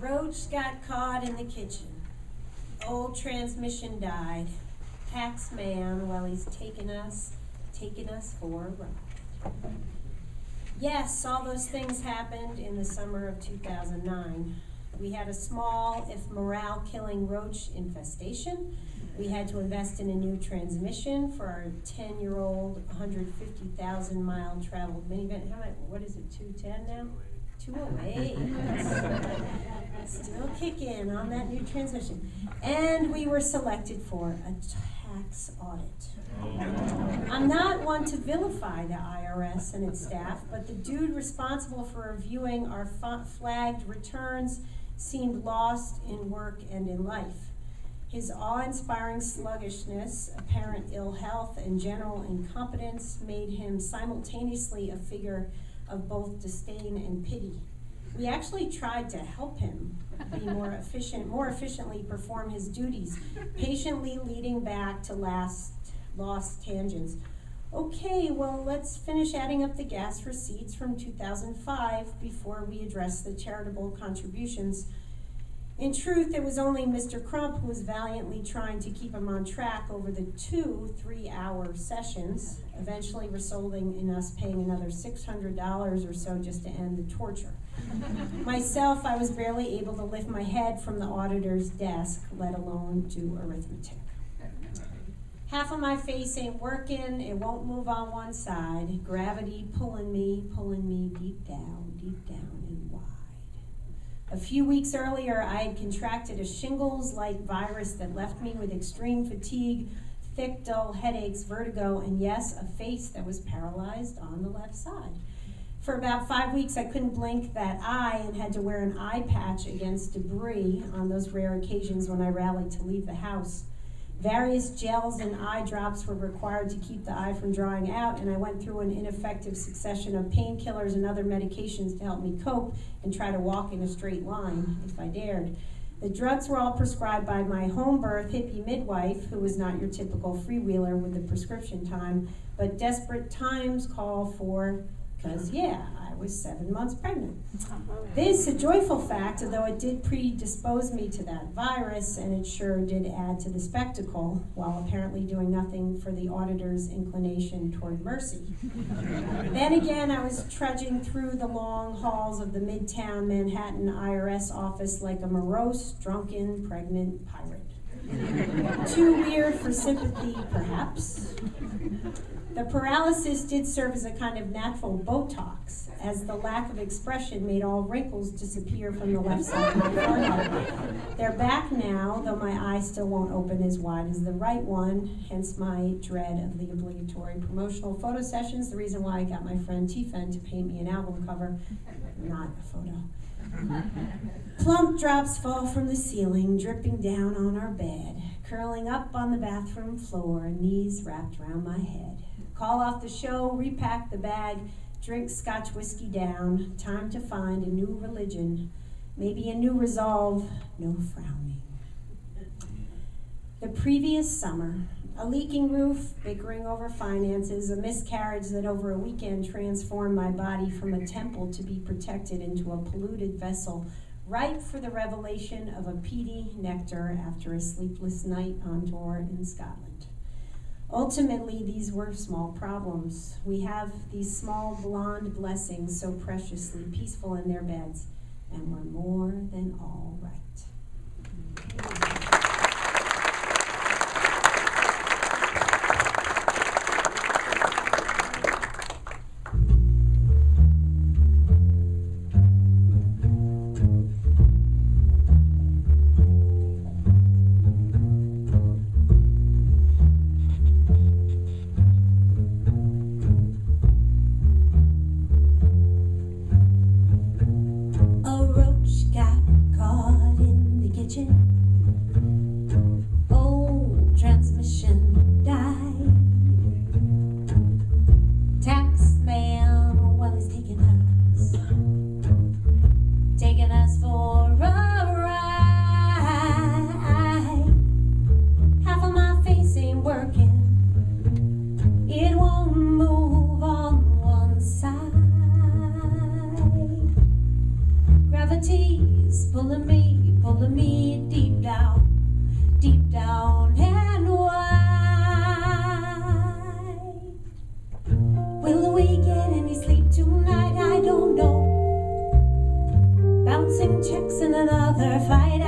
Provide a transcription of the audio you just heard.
Roach got caught in the kitchen. Old transmission died. Tax man, well, he's taking us for a ride. Yes, all those things happened in the summer of 2009. We had a small, if morale-killing roach infestation. We had to invest in a new transmission for our 10-year-old, 150,000-mile traveled minivan. What is it, 210 now? 208. Still kicking on that new transmission. And we were selected for a tax audit. I'm not one to vilify the IRS and its staff, but the dude responsible for reviewing our flagged returns seemed lost in work and in life. His awe-inspiring sluggishness, apparent ill health, and general incompetence made him simultaneously a figure of both disdain and pity. We actually tried to help him be more efficiently perform his duties, patiently leading back to lost tangents. Okay, well, let's finish adding up the gas receipts from 2005 before we address the charitable contributions. In truth, it was only Mr. Crump who was valiantly trying to keep him on track over the 2 3-hour sessions, eventually resulting in us paying another $600 or so just to end the torture. Myself, I was barely able to lift my head from the auditor's desk, let alone do arithmetic. Half of my face ain't working, it won't move on one side. Gravity pulling me deep down and wide. A few weeks earlier, I had contracted a shingles-like virus that left me with extreme fatigue, thick, dull headaches, vertigo, and yes, a face that was paralyzed on the left side. For about 5 weeks, I couldn't blink that eye and had to wear an eye patch against debris on those rare occasions when I rallied to leave the house. Various gels and eye drops were required to keep the eye from drying out, and I went through an ineffective succession of painkillers and other medications to help me cope and try to walk in a straight line, if I dared. The drugs were all prescribed by my home birth hippie midwife, who was not your typical freewheeler with the prescription time, but desperate times call for, because yeah, I was 7 months pregnant. This, a joyful fact, although it did predispose me to that virus, and it sure did add to the spectacle, while apparently doing nothing for the auditor's inclination toward mercy. Then again, I was trudging through the long halls of the Midtown Manhattan IRS office like a morose, drunken, pregnant pirate. Too weird for sympathy, perhaps. The paralysis did serve as a kind of natural Botox, as the lack of expression made all wrinkles disappear from the left side of my forehead. They're back now, though my eye still won't open as wide as the right one, hence my dread of the obligatory promotional photo sessions, the reason why I got my friend Tiffen to paint me an album cover, not a photo. Plump drops fall from the ceiling, dripping down on our bed, curling up on the bathroom floor, knees wrapped around my head. Call off the show, repack the bag, drink Scotch whiskey down. Time to find a new religion, maybe a new resolve, no frowning. The previous summer, a leaking roof, bickering over finances, a miscarriage that over a weekend transformed my body from a temple to be protected into a polluted vessel, ripe for the revelation of a peaty nectar after a sleepless night on tour in Scotland. Ultimately, these were small problems. We have these small blonde blessings so preciously peaceful in their beds, and we're more than all right. pulling me deep down and wide. Will we get any sleep tonight? I don't know. Bouncing checks in another fight.